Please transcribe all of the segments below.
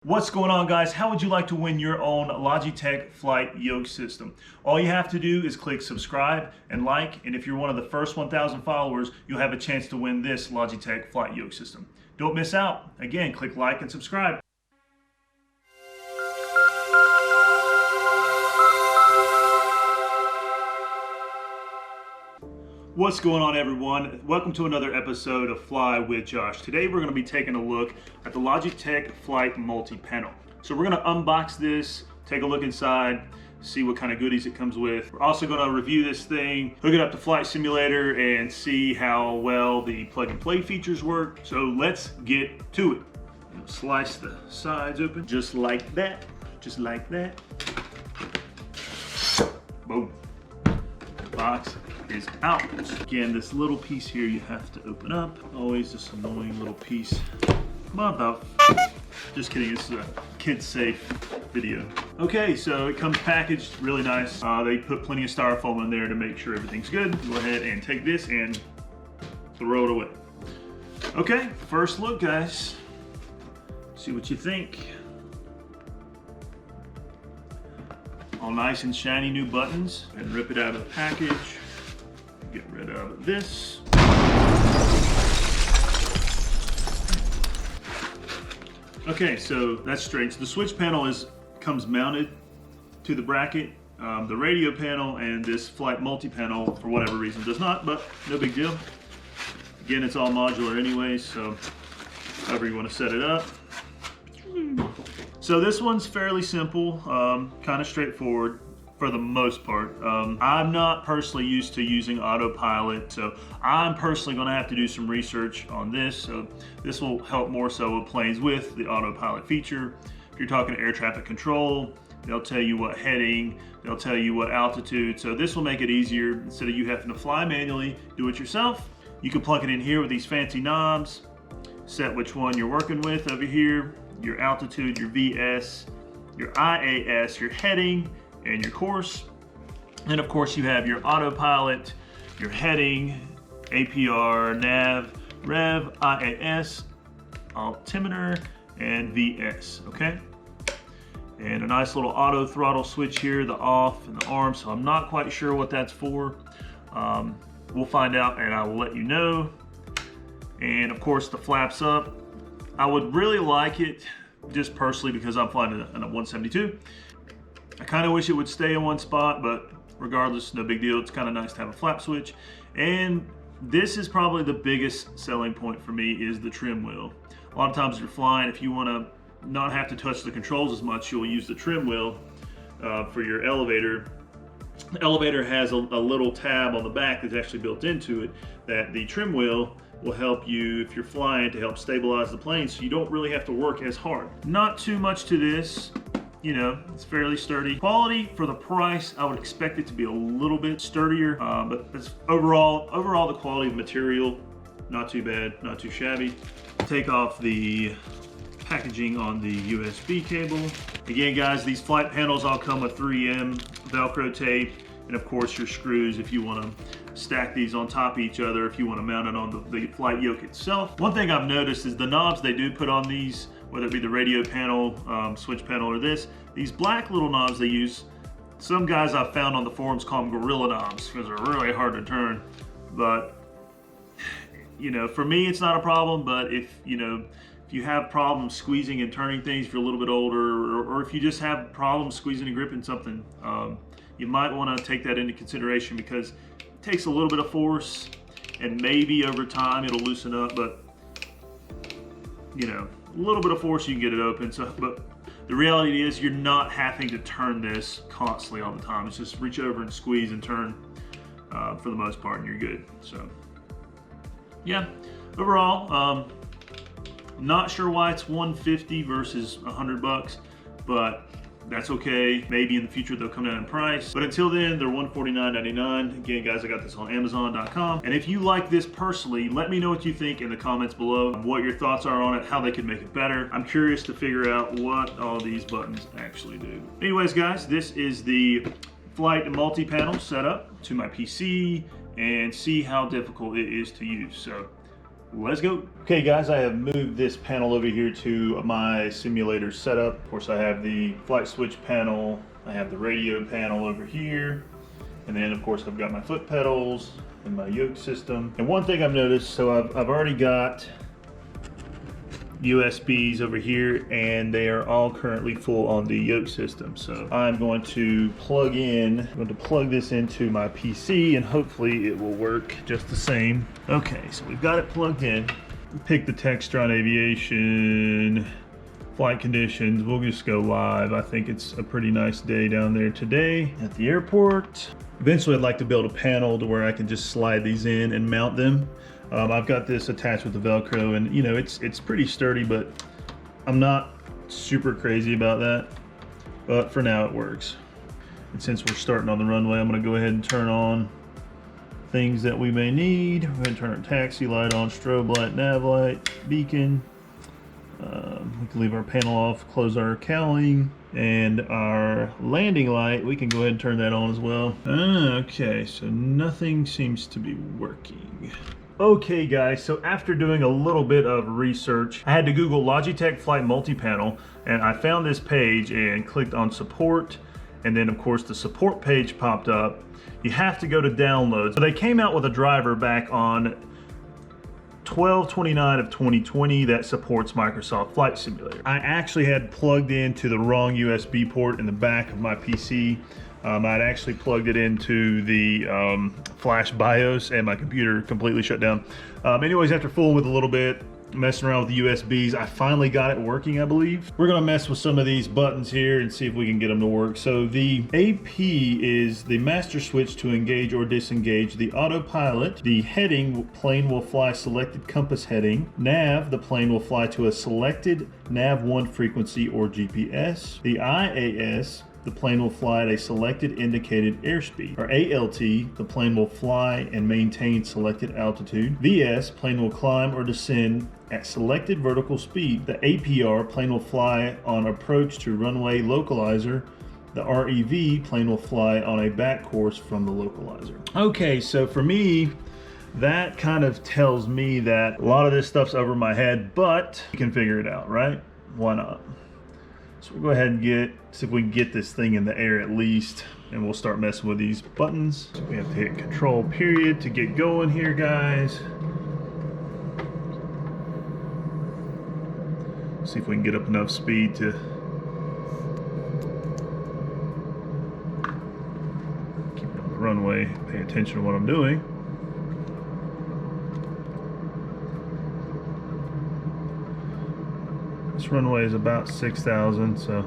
What's going on, guys? How would you like to win your own Logitech flight yoke system? All you have to do is click subscribe and like, and if you're one of the first 1,000 followers, you'll have a chance to win this Logitech flight yoke system. Don't miss out. Again, click like and subscribe. What's going on, everyone? Welcome to another episode of Fly with Josh. Today we're going to be taking a look at the Logitech Flight Multi-Panel. So we're going to unbox this, take a look inside, see what kind of goodies it comes with. We're also going to review this thing, hook it up to Flight Simulator, and see how well the plug and play features work. So let's get to it. Slice the sides open just like that, just like that. Boom. Box is out. Again, this little piece here you have to open up. Always this annoying little piece. Just kidding, this is a kid-safe video. Okay, so it comes packaged really nice. They put plenty of styrofoam in there to make sure everything's good. Go ahead and take this and throw it away. Okay, first look, guys. See what you think. All nice and shiny new buttons. And rip it out of the package. Get rid of this. Okay, so that's straight. So the switch panel comes mounted to the bracket. The radio panel and this flight multi-panel, for whatever reason, does not, but no big deal. Again, it's all modular anyway, so however you want to set it up. So this one's fairly simple, kind of straightforward for the most part. I'm not personally used to using autopilot, so I'm personally going to have to do some research on this. So this will help more so with planes with the autopilot feature. If you're talking air traffic control, they'll tell you what heading, they'll tell you what altitude. So this will make it easier. Instead of you having to fly manually, do it yourself. You can plug it in here with these fancy knobs, set which one you're working with over here, your altitude, your VS, your IAS, your heading, and your course. And of course you have your autopilot, your heading, APR, nav, rev, IAS, altimeter, and VS, okay? And a nice little auto throttle switch here, the off and the arm, so I'm not quite sure what that's for. We'll find out and I will let you know. And of course the flaps up. I would really like it, just personally, because I'm flying in a 172. I kind of wish it would stay in one spot, but regardless, no big deal. It's kind of nice to have a flap switch. And this is probably the biggest selling point for me, is the trim wheel. A lot of times if you're flying, if you want to not have to touch the controls as much, you'll use the trim wheel for your elevator. The elevator has a little tab on the back that's actually built into it, that the trim wheel will help you, if you're flying, to help stabilize the plane, so you don't really have to work as hard. Not too much to this. You know, it's fairly sturdy. Quality for the price, I would expect it to be a little bit sturdier, but it's overall the quality of material, not too bad, not too shabby. Take off the packaging on the USB cable. Again, guys, these flight panels all come with 3M Velcro tape, and of course your screws if you want to stack these on top of each other, if you want to mount it on the flight yoke itself. One thing I've noticed is the knobs they do put on these, whether it be the radio panel, switch panel, or these black little knobs they use, some guys I've found on the forums call them gorilla knobs because they're really hard to turn. But you know, for me it's not a problem, but if you have problems squeezing and turning things, if you're a little bit older, or if you just have problems squeezing and gripping something, you might want to take that into consideration, because it takes a little bit of force and maybe over time it'll loosen up, but you know, a little bit of force you can get it open. So, but the reality is you're not having to turn this constantly all the time. It's just reach over and squeeze and turn for the most part and you're good. So yeah, overall, not sure why it's $150 versus $100, but that's okay. Maybe in the future they'll come down in price, but until then they're $149.99. Again, guys, I got this on Amazon.com. And if you like this personally, let me know what you think in the comments below, what your thoughts are on it, how they could make it better. I'm curious to figure out what all these buttons actually do. Anyways, guys, this is the flight multi-panel setup to my PC, and see how difficult it is to use. So let's go. Okay guys, I have moved this panel over here to my simulator setup. Of course, I have the flight switch panel, I have the radio panel over here, and then of course I've got my foot pedals and my yoke system. And one thing I've noticed, so I've already got USBs over here, and they are all currently full on the yoke system. So I'm going to plug this into my PC, and hopefully it will work just the same. Okay, so we've got it plugged in. Pick the Textron Aviation flight conditions. We'll just go live. I think it's a pretty nice day down there today at the airport. Eventually I'd like to build a panel to where I can just slide these in and mount them. I've got this attached with the Velcro, and you know, it's pretty sturdy, but I'm not super crazy about that. But for now it works. And since we're starting on the runway, I'm gonna go ahead and turn on things that we may need. We're gonna turn our taxi light on, strobe light, nav light, beacon. We can leave our panel off, close our cowling, and our landing light, we can go ahead and turn that on as well. Okay, so nothing seems to be working. Okay guys, so after doing a little bit of research, I had to Google Logitech Flight Multi-Panel, and I found this page and clicked on support, and then of course the support page popped up. You have to go to downloads. So they came out with a driver back on 12/29 of 2020 that supports Microsoft Flight Simulator. I actually had plugged into the wrong USB port in the back of my PC. I'd actually plugged it into the flash BIOS, and my computer completely shut down. Anyways, after fooling with a little bit, messing around with the USBs, I finally got it working, I believe. We're gonna mess with some of these buttons here and see if we can get them to work. So the AP is the master switch to engage or disengage the autopilot. The heading, plane will fly selected compass heading. Nav, the plane will fly to a selected nav1 frequency or GPS. The IAS, the plane will fly at a selected indicated airspeed. Or ALT, the plane will fly and maintain selected altitude. VS, plane will climb or descend at selected vertical speed. The APR, plane will fly on approach to runway localizer. The REV, plane will fly on a back course from the localizer. Okay, so for me, that kind of tells me that a lot of this stuff's over my head, but we can figure it out, right? Why not? So we'll go ahead and see if we can get this thing in the air at least, and we'll start messing with these buttons. So we have to hit Control period to get going here, guys. See if we can get up enough speed to keep it on the runway, pay attention to what I'm doing. This runway is about 6,000, so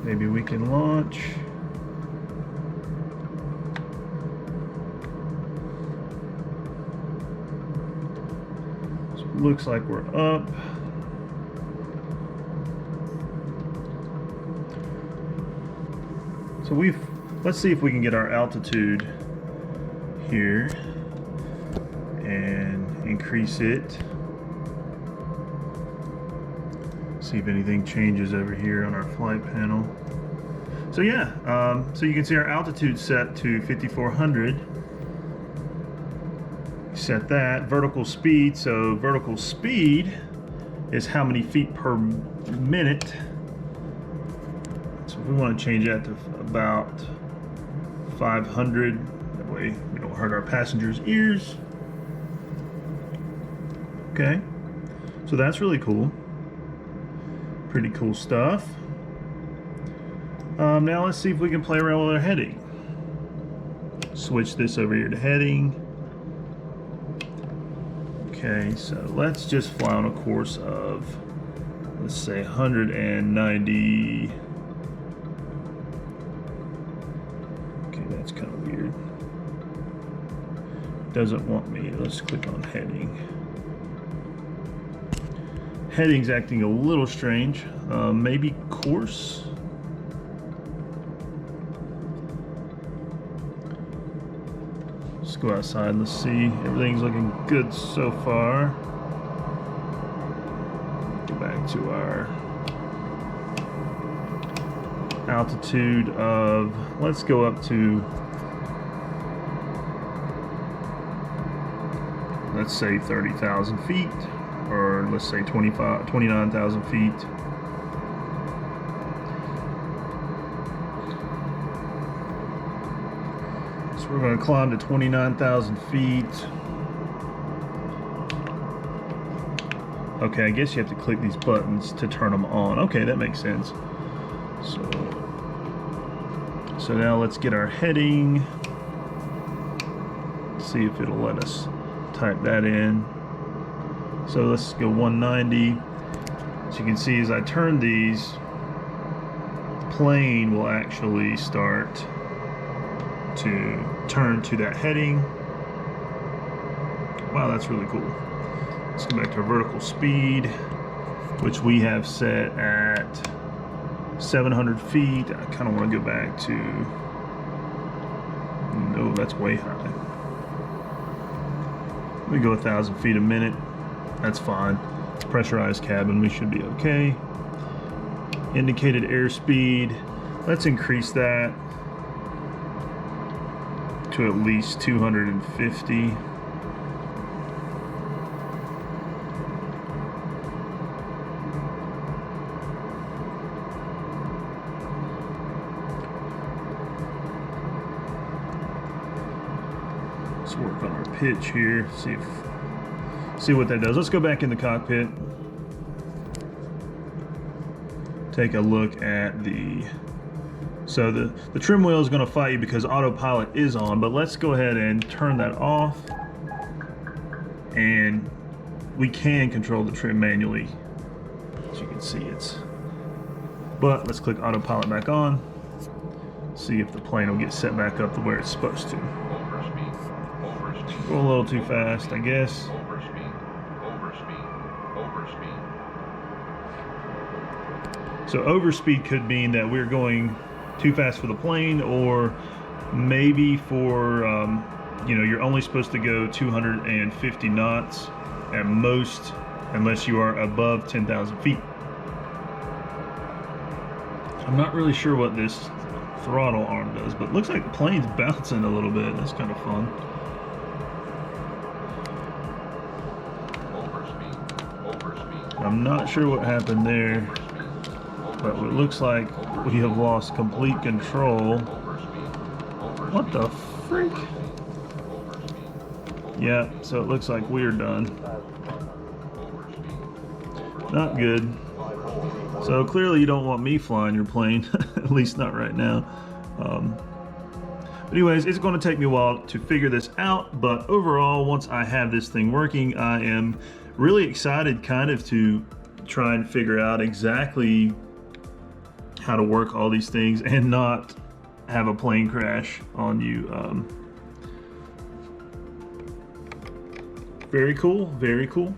maybe we can launch. So it looks like we're up. So let's see if we can get our altitude here and increase it. See if anything changes over here on our flight panel. So yeah, so you can see our altitude set to 5,400. Set that. Vertical speed, so vertical speed is how many feet per minute. So if we want to change that to about 500, that way we don't hurt our passengers' ears. Okay, so that's really cool. Pretty cool stuff. Now let's see if we can play around with our heading. Switch this over here to heading. Okay, so let's just fly on a course of, let's say 190. Okay, that's kind of weird. Doesn't want me. Let's click on heading. Heading's acting a little strange. Maybe course. Let's go outside. Let's see. Everything's looking good so far. Go back to our altitude of, let's go up to let's say 30,000 feet, or let's say 29,000 feet. So we're going to climb to 29,000 feet. Okay, I guess you have to click these buttons to turn them on. Okay, that makes sense. So now let's get our heading. See if it'll let us type that in. So let's go 190. So you can see as I turn these, the plane will actually start to turn to that heading. Wow, that's really cool. Let's go back to our vertical speed, which we have set at 700 feet. I kind of want to go back to, no, that's way high. Let me go 1,000 feet a minute. That's fine. Pressurized cabin, we should be okay. Indicated airspeed, let's increase that to at least 250. Let's work on our pitch here, see what that does. Let's go back in the cockpit. Take a look at so the trim wheel is going to fight you because autopilot is on, but let's go ahead and turn that off, and we can control the trim manually. As you can see, but let's click autopilot back on, see if the plane will get set back up to where it's supposed to. Go a little too fast, I guess. So overspeed could mean that we're going too fast for the plane, or maybe for, you're only supposed to go 250 knots at most, unless you are above 10,000 feet. I'm not really sure what this throttle arm does, but it looks like the plane's bouncing a little bit. That's kind of fun. I'm not sure what happened there, but it looks like we have lost complete control. What the freak? Yeah, so it looks like we're done. Not good. So clearly you don't want me flying your plane, at least not right now. But anyways, it's going to take me a while to figure this out, but overall, once I have this thing working, I am really excited kind of to try and figure out exactly how to work all these things and not have a plane crash on you. Very cool, very cool.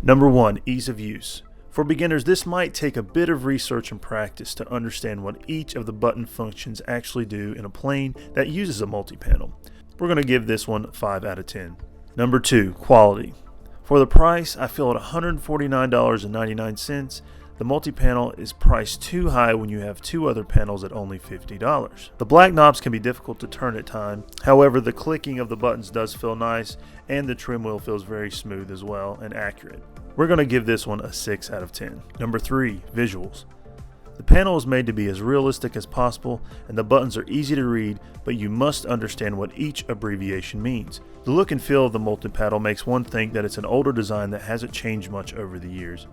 Number 1, ease of use. For beginners, this might take a bit of research and practice to understand what each of the button functions actually do in a plane that uses a multi-panel. We're going to give this one 5 out of 10. Number 2, quality. For the price, I feel at $149.99, the multi-panel is priced too high when you have 2 other panels at only $50. The black knobs can be difficult to turn at times. However, the clicking of the buttons does feel nice, and the trim wheel feels very smooth as well and accurate. We're going to give this one a 6 out of 10. Number 3, visuals. The panel is made to be as realistic as possible, and the buttons are easy to read, but you must understand what each abbreviation means. The look and feel of the multi-panel makes one think that it's an older design that hasn't changed much over the years.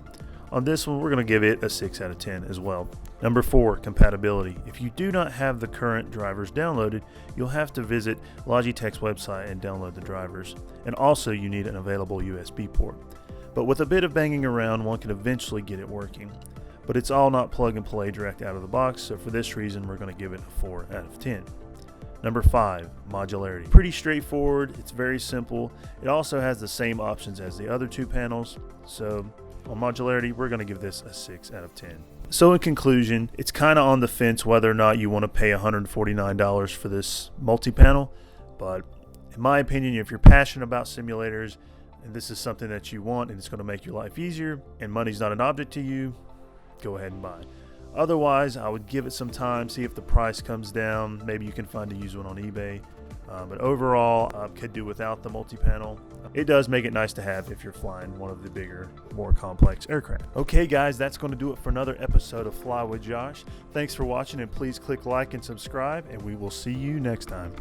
On this one, we're going to give it a 6 out of 10 as well. Number 4, compatibility. If you do not have the current drivers downloaded, you'll have to visit Logitech's website and download the drivers. And also, you need an available USB port. But with a bit of banging around, one can eventually get it working. But it's all not plug and play direct out of the box, so for this reason, we're going to give it a 4 out of 10. Number 5, modularity. Pretty straightforward, it's very simple. It also has the same options as the other 2 panels, so on modularity, we're going to give this a 6 out of 10. So in conclusion, it's kind of on the fence whether or not you want to pay $149 for this multi-panel, but in my opinion, if you're passionate about simulators, and this is something that you want and it's going to make your life easier, and money's not an object to you, go ahead and buy it. Otherwise, I would give it some time, see if the price comes down. Maybe you can find a used one on eBay. But overall, could do without the multi-panel. It does make it nice to have if you're flying one of the bigger, more complex aircraft. Okay, guys, that's going to do it for another episode of Fly with Josh. Thanks for watching, and please click like and subscribe, and we will see you next time.